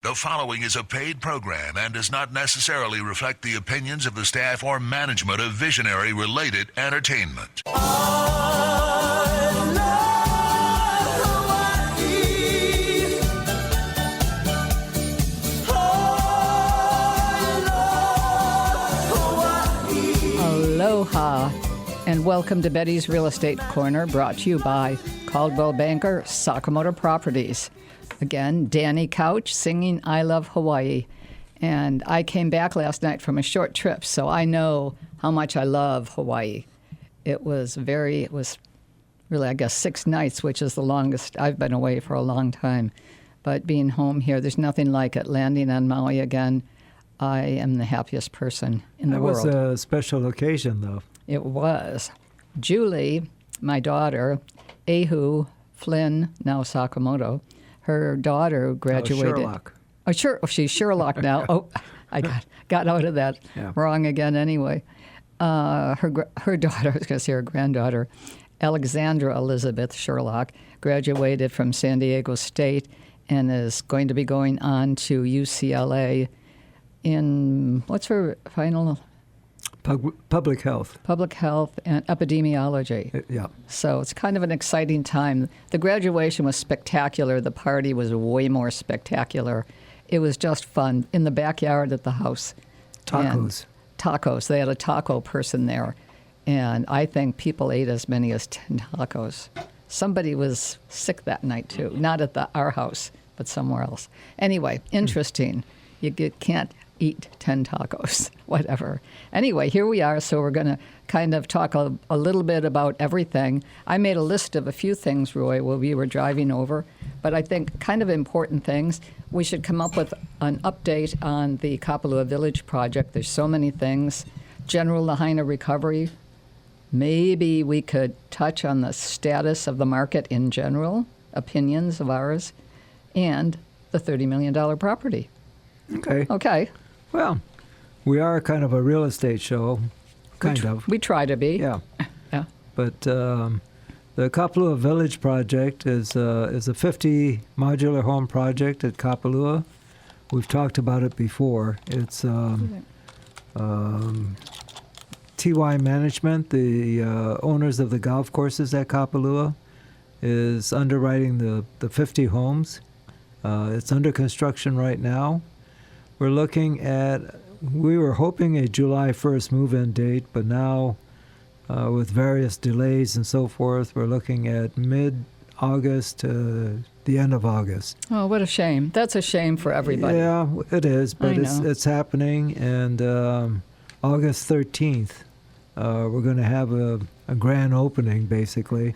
The following is a paid program and does not necessarily reflect the opinions of the staff or management of Visionary-related entertainment. Aloha, and welcome to Betty's Real Estate Corner, brought to you by Coldwell Banker, Sakamoto Properties. Again, Danny Couch singing I Love Hawaii. And I came back last night from a short trip, so I know how much I love Hawaii. It was really, I guess, 6 nights, which is the longest I've been away for a long time. But being home here, there's nothing like it. Landing on Maui again, I am the happiest person in the world. That was a special occasion, though. It was. Julie, my daughter, Ahu Flynn, now Sakamoto, her daughter graduated. Sherlock. Oh, sure. Oh, she's Sherlock now. Oh, I got out of that wrong again anyway. Her daughter, I was going to say her granddaughter, Alexandra Elizabeth Sherlock, graduated from San Diego State and is going to be going on to UCLA in, what's her final? Public health. Public health and epidemiology. Yeah. So it's kind of an exciting time. The graduation was spectacular. The party was way more spectacular. It was just fun in the backyard at the house. Tacos. Tacos. They had a taco person there. And I think people ate as many as 10 tacos. Somebody was sick that night, too. Not at our house, but somewhere else. Anyway, interesting. You can't eat 10 tacos, whatever. Anyway, here we are, so we're going to kind of talk a little bit about everything. I made a list of a few things, Roy, while we were driving over, but I think kind of important things. We should come up with an update on the Kapalua Village Project. There's so many things. General Lahaina recovery. Maybe we could touch on the status of the market in general, opinions of ours, and the $30 million property. Okay. Well, we are kind of a real estate show, kind of. We try to be. Yeah. Yeah. But the Kapalua Village Project is a 50 modular home project at Kapalua. We've talked about it before. It's TY Management, the owners of the golf courses at Kapalua, is underwriting the 50 homes. It's under construction right now. We were hoping a July 1st move-in date, but now with various delays and so forth, we're looking at mid-August to the end of August. Oh, what a shame. That's a shame for everybody. Yeah, it is, but it's happening. And August 13th, we're going to have a grand opening, basically.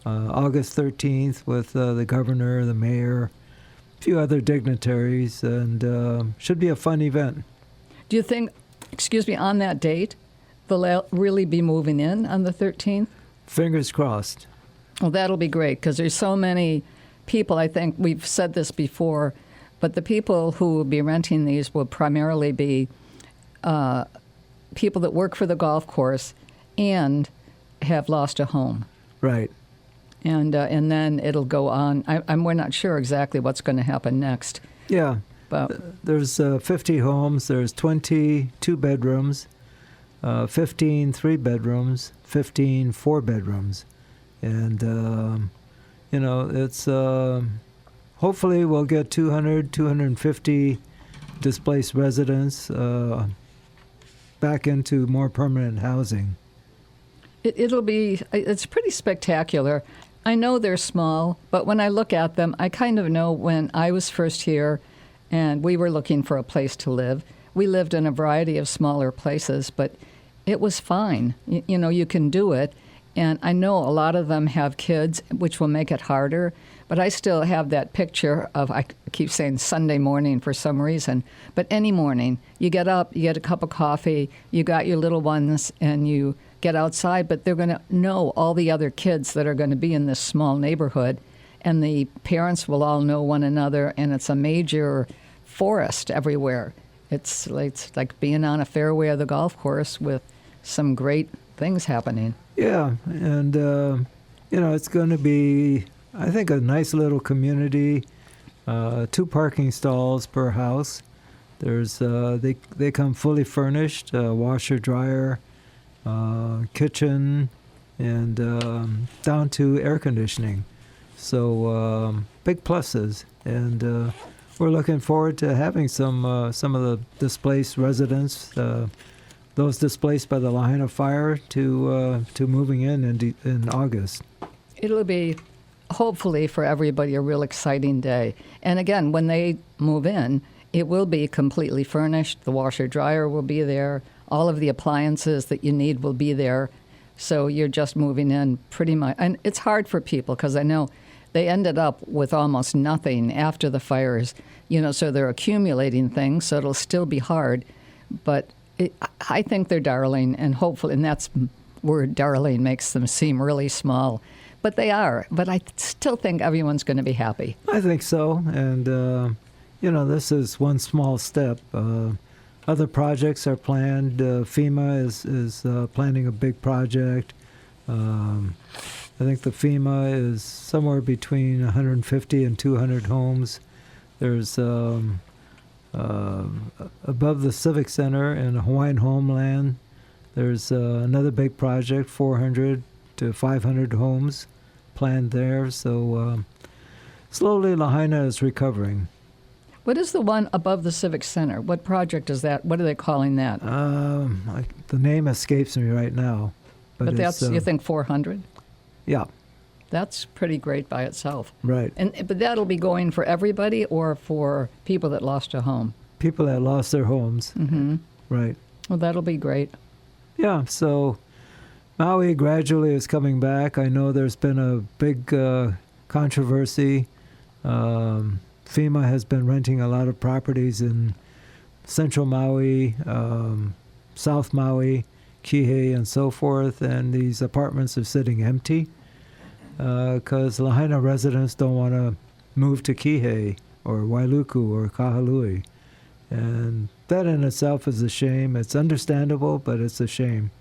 August 13th with the governor, the mayor, few other dignitaries, and should be a fun event. Do you think, on that date, they'll really be moving in on the 13th? Fingers crossed. Well, that'll be great, because there's so many people. I think we've said this before, but the people who will be renting these will primarily be people that work for the golf course and have lost a home. Right. And then it'll go on. We're not sure exactly what's going to happen next. Yeah. But there's 50 homes. There's 20 2-bedrooms, 15 3-bedrooms, 15 4-bedrooms. And, it's hopefully we'll get 250 displaced residents back into more permanent housing. It's pretty spectacular. I know they're small, but when I look at them, I kind of know when I was first here and we were looking for a place to live. We lived in a variety of smaller places, but it was fine. You can do it. And I know a lot of them have kids, which will make it harder. But I still have that picture of, I keep saying Sunday morning for some reason, but any morning, you get up, you get a cup of coffee, you got your little ones, and you get outside, but they're going to know all the other kids that are going to be in this small neighborhood, and the parents will all know one another, and it's a major forest everywhere. It's like being on a fairway of the golf course with some great things happening. Yeah, and, it's going to be, I think, a nice little community. 2 parking stalls per house. There's they come fully furnished, washer, dryer, kitchen, and down to air conditioning. So big pluses, and we're looking forward to having some of the displaced residents, those displaced by the Lahaina fire, to moving in August. It'll be, hopefully, for everybody, a real exciting day. And again, when they move in, it will be completely furnished. The washer dryer will be there. All of the appliances that you need will be there. So you're just moving in pretty much. And it's hard for people because I know they ended up with almost nothing after the fires, so they're accumulating things, so it'll still be hard. But I think they're darling, and hopefully, and that's word darling makes them seem really small. But they are. But I still think everyone's going to be happy. I think so. And, this is one small step. Other projects are planned. FEMA is planning a big project. I think the FEMA is somewhere between 150 and 200 homes. There's above the Civic Center in Hawaiian homeland, there's another big project, 400 to 500 homes planned there. So slowly Lahaina is recovering. What is the one above the Civic Center? What project is that? What are they calling that? The name escapes me right now. But that's, you think 400? Yeah. That's pretty great by itself. Right. But that'll be going for everybody or for people that lost a home? People that lost their homes. Mm-hmm. Right. Well, that'll be great. Yeah, so Maui gradually is coming back. I know there's been a big controversy. FEMA has been renting a lot of properties in central Maui, South Maui, Kihei, and so forth, and these apartments are sitting empty because Lahaina residents don't want to move to Kihei or Wailuku or Kahului. And that in itself is a shame. It's understandable, but it's a shame.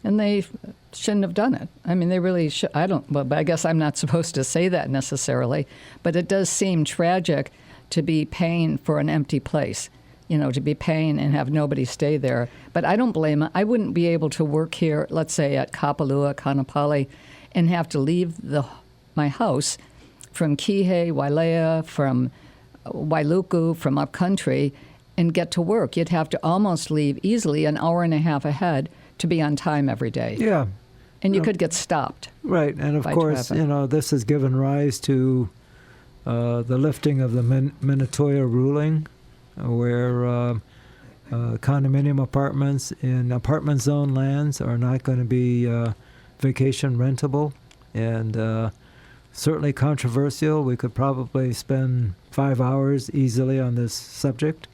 And they shouldn't have done it. I mean, they really should. But I guess I'm not supposed to say that necessarily, but it does seem tragic to be paying for an empty place, to be paying and have nobody stay there. But I don't blame it. I wouldn't be able to work here, let's say at Kapalua, Kanapali, and have to leave my house from Kihei, Wailea, from Wailuku, from upcountry, and get to work. You'd have to almost leave easily an hour and a half ahead to be on time every day. Yeah. And you could get stopped. Right. And of course, traffic. This has given rise to the lifting of the Minatoya ruling, where condominium apartments in apartment zone lands are not going to be vacation rentable. And certainly controversial. We could probably spend 5 hours easily on this subject.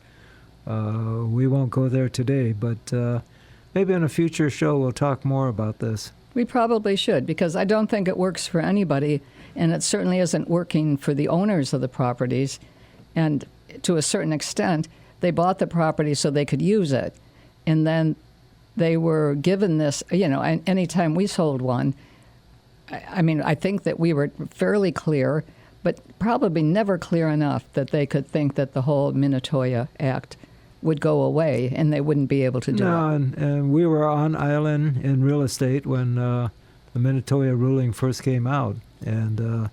We won't go there today, but maybe in a future show we'll talk more about this. We probably should, because I don't think it works for anybody, and it certainly isn't working for the owners of the properties. And to a certain extent, they bought the property so they could use it. And then they were given this, anytime we sold one, I think that we were fairly clear, but probably never clear enough that they could think that the whole Minatoya Act would go away and they wouldn't be able to do it. And we were on island in real estate when the Minatoya ruling first came out, and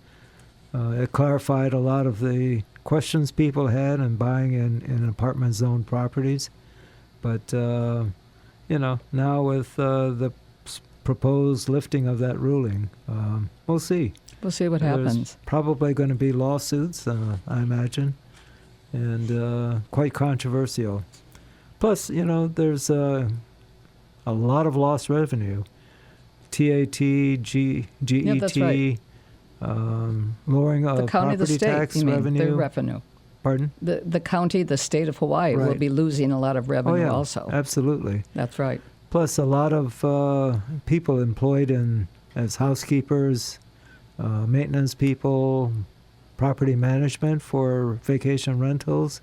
it clarified a lot of the questions people had in buying in apartment zone properties. But now with the proposed lifting of that ruling, we'll see. We'll see what There's happens. Probably going to be lawsuits, I imagine, and quite controversial. Plus, there's a lot of lost revenue. TAT, GET, Yeah, that's right. Lowering of The county, the property state, tax you mean, revenue. their revenue. Pardon? The county, the state of Hawaii will Right. be losing a lot of revenue also. Absolutely. That's right. Plus, a lot of people employed as housekeepers, maintenance people, property management for vacation rentals.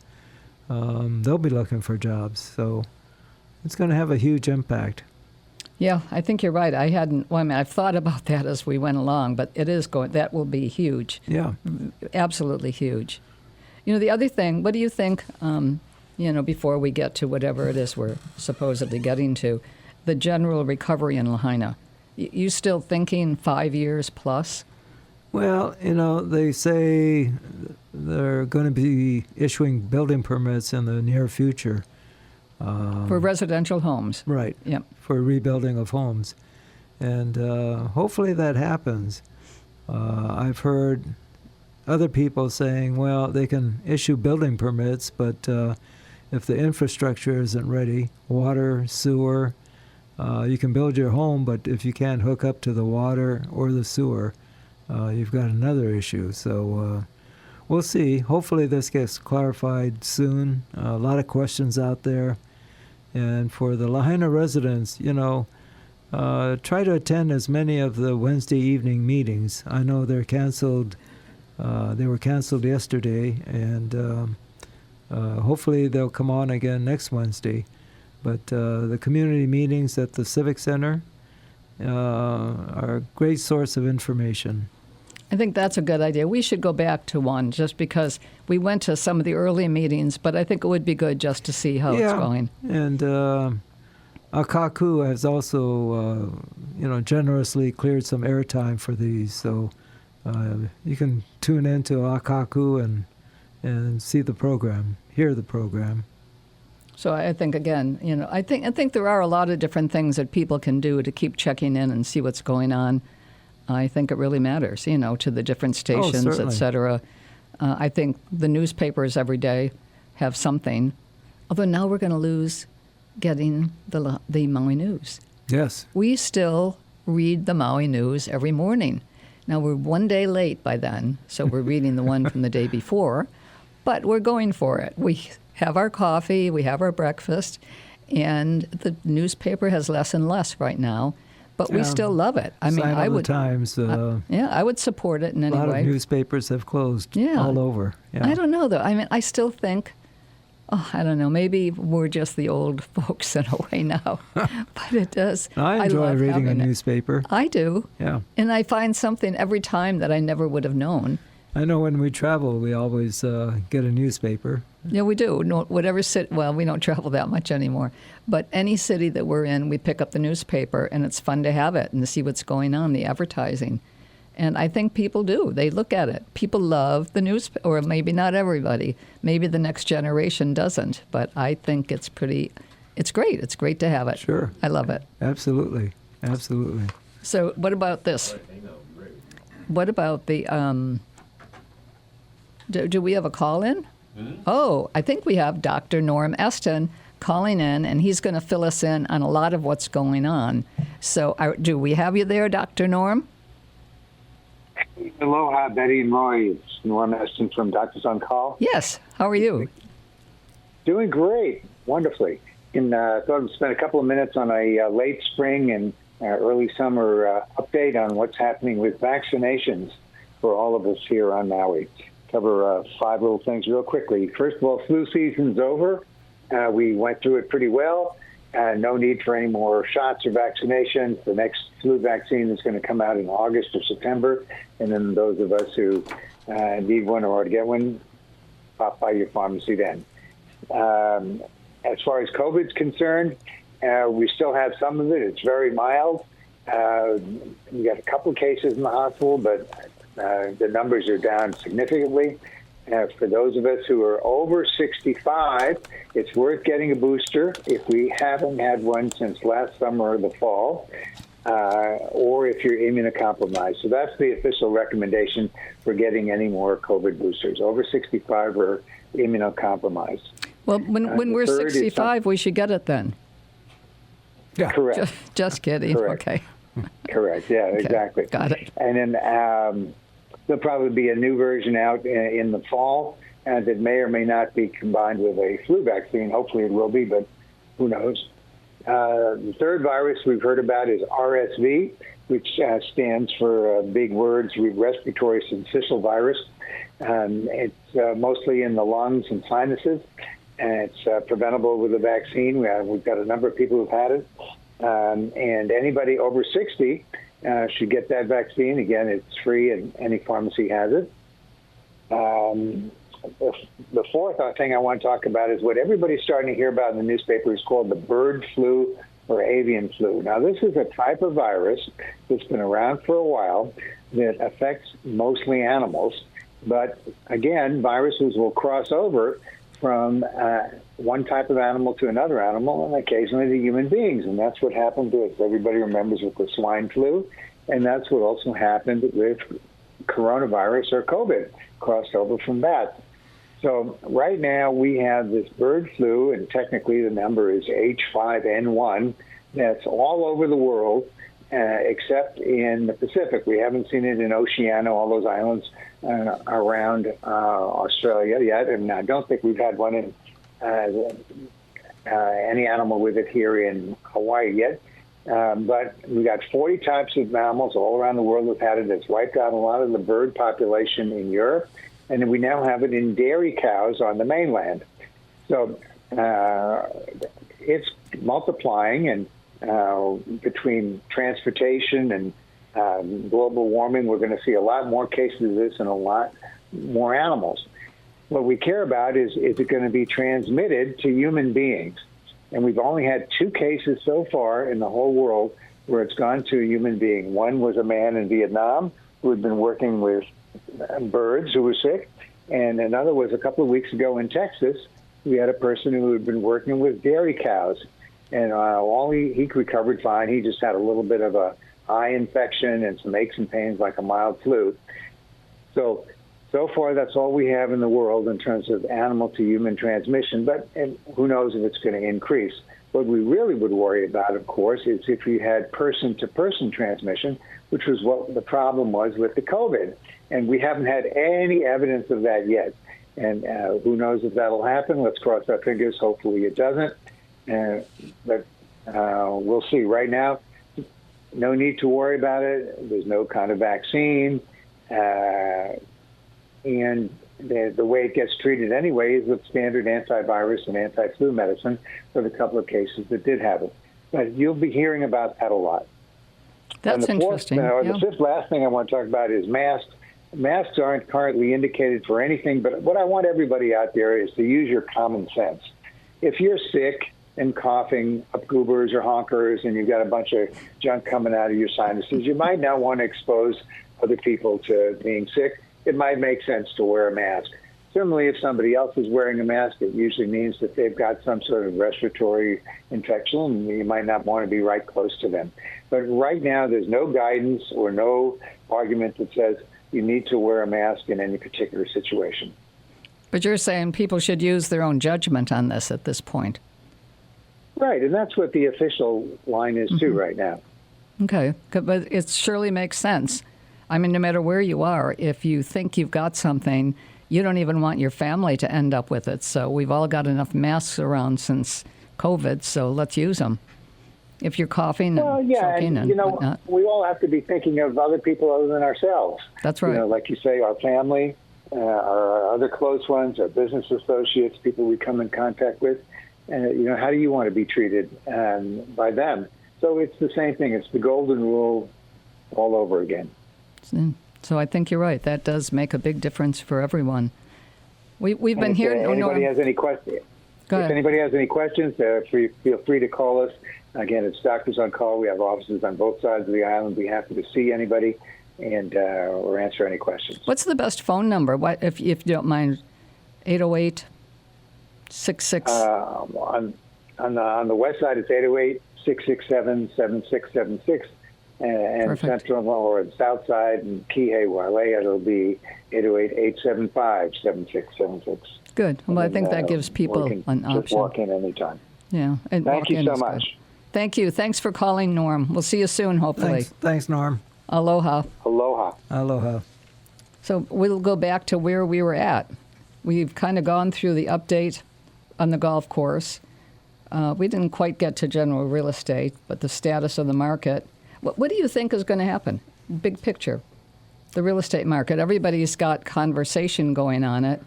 They'll be looking for jobs, so it's going to have a huge impact. Yeah, I think you're right. I've thought about that as we went along, but it is that will be huge. Yeah. Absolutely huge. The other thing, what do you think, before we get to whatever it is we're supposedly getting to, the general recovery in Lahaina? You still thinking 5 years plus? Well, they say they're going to be issuing building permits in the near future. For residential homes. Right. Yep. For rebuilding of homes. And hopefully that happens. I've heard other people saying, well, they can issue building permits, but if the infrastructure isn't ready, water, sewer, you can build your home, but if you can't hook up to the water or the sewer, you've got another issue. So we'll see. Hopefully this gets clarified soon. A lot of questions out there. And for the Lahaina residents, try to attend as many of the Wednesday evening meetings. I know they're canceled. They were canceled yesterday, and hopefully they'll come on again next Wednesday. But the community meetings at the Civic Center are a great source of information. I think that's a good idea. We should go back to one just because we went to some of the early meetings, but I think it would be good just to see how it's going. And Akaku has also, generously cleared some airtime for these, so you can tune into Akaku and see the program, hear the program. So I think, again, I think there are a lot of different things that people can do to keep checking in and see what's going on. I think it really matters, to the different stations, et cetera. I think the newspapers every day have something, although now we're going to lose getting the Maui news. Yes. We still read the Maui news every morning. Now, we're one day late by then, so we're reading the one from the day before, but we're going for it. We have our coffee, we have our breakfast, and the newspaper has less and less right now, but we still love it. I mean, I would. Times, I would support it in any way. A lot of newspapers have closed all over. Yeah. I don't know, though. I mean, I still think, I don't know, maybe we're just the old folks in a way now, but it does. I enjoy reading a newspaper. I do. Yeah. And I find something every time that I never would have known. I know when we travel, we always get a newspaper. Yeah, we do. No, whatever city, well, we don't travel that much anymore. But any city that we're in, we pick up the newspaper, and it's fun to have it and to see what's going on, the advertising. And I think people do. They look at it. People love the news, or maybe not everybody. Maybe the next generation doesn't. But I think it's great. It's great to have it. Sure. I love it. Absolutely. So what about this? What about the, do we have a call-in? Mm-hmm. Oh, I think we have Dr. Norm Eston calling in, and he's going to fill us in on a lot of what's going on. So do we have you there, Dr. Norm? Aloha, Betty and Roy. It's Norm Eston from Doctors on Call. Yes. How are you? Doing great. Wonderfully. And thought I'd spend a couple of minutes on a late spring and early summer update on what's happening with vaccinations for all of us here on Maui. Cover 5 little things real quickly. First of all, flu season's over. We went through it pretty well. No need for any more shots or vaccinations. The next flu vaccine is going to come out in August or September. And then those of us who need one or to get one, pop by your pharmacy then. As far as COVID's concerned, we still have some of it. It's very mild. We got a couple of cases in the hospital, but the numbers are down significantly. For those of us who are over 65, it's worth getting a booster if we haven't had one since last summer or the fall, or if you're immunocompromised. So that's the official recommendation for getting any more COVID boosters. Over 65 or immunocompromised. Well, when we're 65, we should get it then. Yeah. Correct. Just kidding. Correct. Okay. Correct. Yeah, Okay. Exactly. Got it. And then there'll probably be a new version out in the fall that may or may not be combined with a flu vaccine. Hopefully it will be, but who knows. The third virus we've heard about is RSV, which stands for big words, respiratory syncytial virus. It's mostly in the lungs and sinuses, and it's preventable with a vaccine. We've got a number of people who've had it. And anybody over 60 should get that vaccine. Again, it's free and any pharmacy has it. the fourth thing I want to talk about is what everybody's starting to hear about in the newspaper is called the bird flu or avian flu. Now, this is a type of virus that's been around for a while that affects mostly animals. But again, viruses will cross over from one type of animal to another animal and occasionally to human beings. And that's what happened with, everybody remembers, with the swine flu. And that's what also happened with coronavirus or COVID, crossed over from bats. So right now we have this bird flu, and technically the number is H5N1. That's all over the world, except in the Pacific. We haven't seen it in Oceania, all those islands around Australia yet, and I don't think we've had one in any animal with it here in Hawaii yet. But we got 40 types of mammals all around the world that have had it. It's wiped out a lot of the bird population in Europe, and then we now have it in dairy cows on the mainland. So it's multiplying, and between transportation and global warming, we're going to see a lot more cases of this and a lot more animals. What we care about is it going to be transmitted to human beings? And we've only had 2 cases so far in the whole world where it's gone to a human being. One was a man in Vietnam who had been working with birds who were sick, and another was a couple of weeks ago in Texas. We had a person who had been working with dairy cows, and he recovered fine. He just had a little bit of a eye infection and some aches and pains like a mild flu. So far, that's all we have in the world in terms of animal-to-human transmission, and who knows if it's going to increase. What we really would worry about, of course, is if we had person-to-person transmission, which was what the problem was with the COVID. And we haven't had any evidence of that yet. And who knows if that'll happen. Let's cross our fingers. Hopefully it doesn't. But we'll see. Right now, no need to worry about it. There's no kind of vaccine. And the way it gets treated anyway is with standard antivirus and anti-flu medicine for the couple of cases that did have it. But you'll be hearing about that a lot. That's interesting. The fifth last thing I want to talk about is masks. Masks aren't currently indicated for anything, but what I want everybody out there is to use your common sense. If you're sick and coughing up goobers or honkers and you've got a bunch of junk coming out of your sinuses, you might not want to expose other people to being sick. It might make sense to wear a mask. Similarly, if somebody else is wearing a mask, it usually means that they've got some sort of respiratory infection, and you might not want to be right close to them. But right now, there's no guidance or no argument that says you need to wear a mask in any particular situation. But you're saying people should use their own judgment on this at this point. Right, and that's what the official line is, too, right now. Okay, but it surely makes sense. I mean, no matter where you are, if you think you've got something, you don't even want your family to end up with it. So we've all got enough masks around since COVID, so let's use them. If you're coughing and choking and whatnot. We all have to be thinking of other people other than ourselves. That's right. Like you say, our family, our other close ones, our business associates, people we come in contact with. How do you want to be treated by them? So it's the same thing. It's the golden rule all over again. So I think you're right. That does make a big difference for everyone. We've been hearing. If anybody has any questions, feel free to call us. Again, it's Doctors on Call. We have offices on both sides of the island. We'd be happy to see anybody and or answer any questions. What's the best phone number? What if you don't mind? 808-66. On the west side, it's 808-667-7676. And central or the south side and Kihei, Wailea, it'll be 808-875-7676. Good. Well, I think that gives people an option. Just walk in anytime. Yeah. And thank you so much. Good. Thank you. Thanks for calling, Norm. We'll see you soon, hopefully. Thanks, Norm. Aloha. Aloha. Aloha. So we'll go back to where we were at. We've kind of gone through the update on the golf course. We didn't quite get to general real estate, but the status of the market. What do you think is going to happen? Big picture. The real estate market. Everybody's got conversation going on it.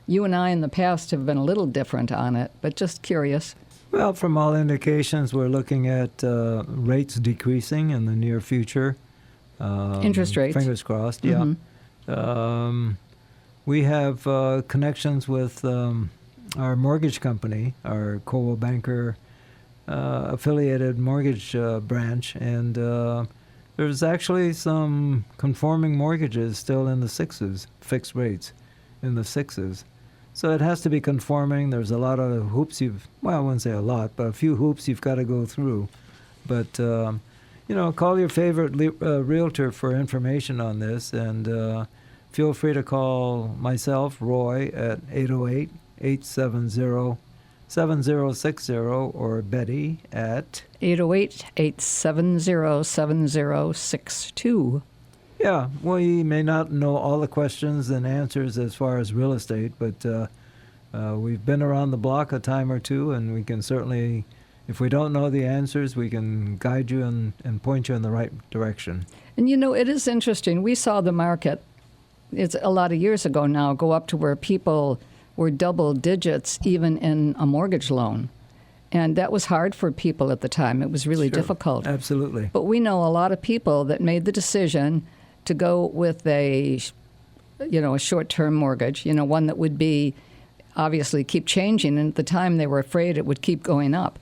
You and I in the past have been a little different on it, but just curious. Well, from all indications, we're looking at rates decreasing in the near future. Interest rates. Fingers crossed, yeah. We have connections with our mortgage company, our Komo banker affiliated mortgage branch, and there's actually some conforming mortgages still in the sixes, fixed rates in the sixes. So it has to be conforming. There's a lot of hoops I wouldn't say a lot, but a few hoops you've got to go through. But, call your favorite realtor for information on this, and feel free to call myself, Roy, at 808-870-7060, or Betty at 808-870-7062. Yeah, we may not know all the questions and answers as far as real estate, but we've been around the block a time or two, and we can certainly, if we don't know the answers, we can guide you and point you in the right direction. And it is interesting. We saw the market, it's a lot of years ago now, go up to where people were double digits even in a mortgage loan. And that was hard for people at the time. It was really difficult. Absolutely. But we know a lot of people that made the decision to go with a short-term mortgage, one that would be obviously keep changing. And at the time, they were afraid it would keep going up.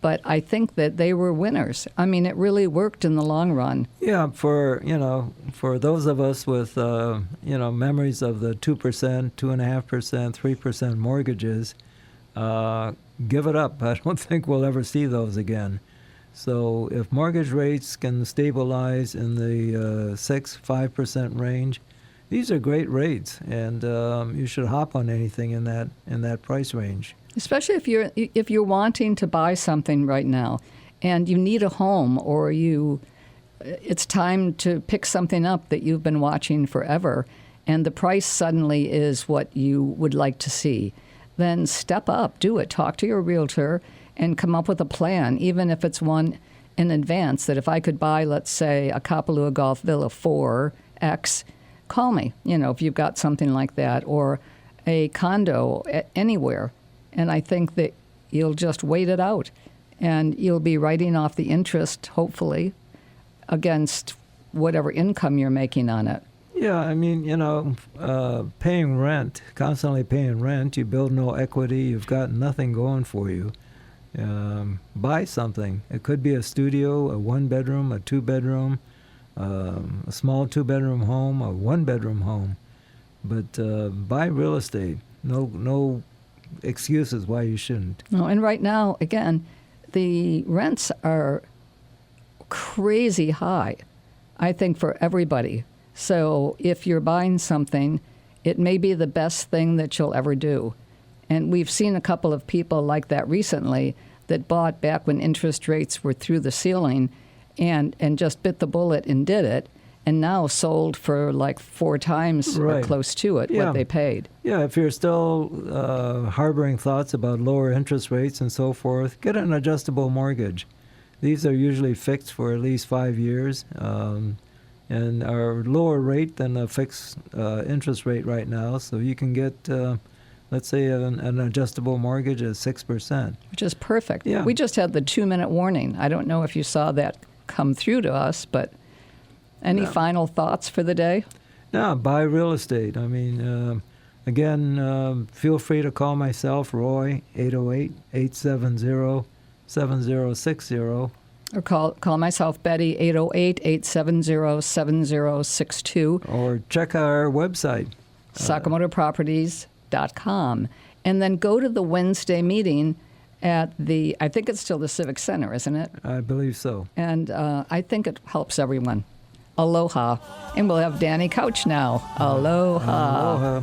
But I think that they were winners. I mean, it really worked in the long run. Yeah, for those of us with memories of the 2%, 2.5%, 3% mortgages, give it up. I don't think we'll ever see those again. So if mortgage rates can stabilize in the 6-5% range, these are great rates, and you should hop on anything in that price range. Especially if you're wanting to buy something right now, and you need a home, or it's time to pick something up that you've been watching forever, and the price suddenly is what you would like to see. Then step up, do it. Talk to your realtor and come up with a plan, even if it's one in advance, that if I could buy, let's say, a Kapalua Golf Villa 4X, call me, if you've got something like that, or a condo anywhere. And I think that you'll just wait it out, and you'll be writing off the interest, hopefully, against whatever income you're making on it. Yeah, I mean, paying rent, constantly paying rent, you build no equity, you've got nothing going for you. Buy something. It could be a studio, a one-bedroom, a two-bedroom, a small two-bedroom home, a one-bedroom home. But buy real estate. No excuses why you shouldn't. No, and right now, again, the rents are crazy high, I think, for everybody. So if you're buying something, it may be the best thing that you'll ever do. And we've seen a couple of people like that recently that bought back when interest rates were through the ceiling and just bit the bullet and did it, and now sold for like 4 times or close to it what they paid. Yeah, if you're still harboring thoughts about lower interest rates and so forth, get an adjustable mortgage. These are usually fixed for at least 5 years. And are lower rate than a fixed interest rate right now. So you can get, let's say, an adjustable mortgage at 6%. Which is perfect. Yeah. We just had the 2-minute warning. I don't know if you saw that come through to us, but any final thoughts for the day? Yeah, buy real estate. I mean, again, feel free to call myself, Roy, 808-870-7060. Or call myself, Betty, 808-870-7062. Or check our website. SakamotoProperties.com. And then go to the Wednesday meeting at I think it's still the Civic Center, isn't it? I believe so. And I think it helps everyone. Aloha. And we'll have Danny Couch now. Aloha. Aloha.